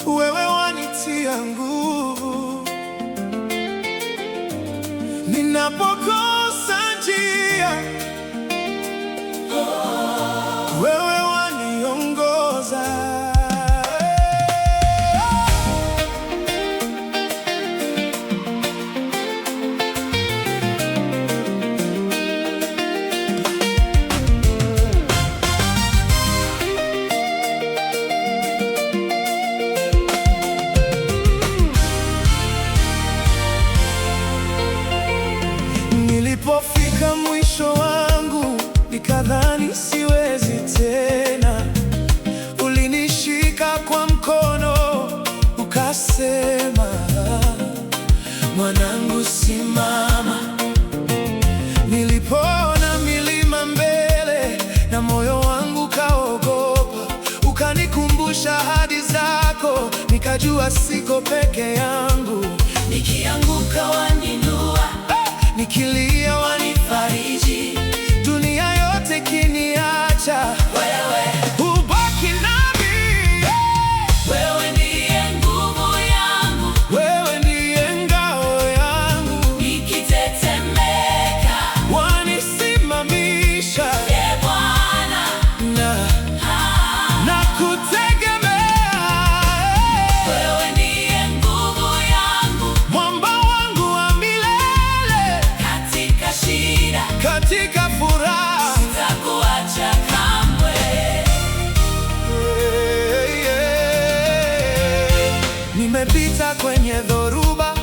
wewe wanitia nguvu ninapokosa njia, wewe waniongoza. Nilipofika mwisho wangu, nikadhani siwezi tena, ulinishika kwa mkono ukasema, mwanangu simama. Nilipoona milima mbele na moyo wangu kaogopa, ukanikumbusha ahadi zako, nikajua siko peke yangu. Nikianguka waninua, nikilia wanifariji, dunia yote kiniacha, wewe ubaki nami. wewe ndiye nguvu yangu, Wewe ndiye ngao yangu, nikitetemeka, wanisimamisha Bwana, na kutegemea. wewe ndiye nguvu yangu, Mwamba wangu wa milele, katika shida katika furaha sitakuacha kamwe. Nimepita kwenye dhoruba,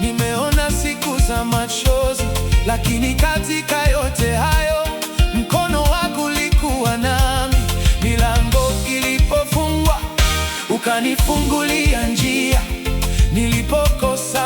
nimeona siku za machozi, lakini katika yote hayo mkono wako ulikuwa nami. Milango ilipofungwa ukanifungulia njia, nilipokosa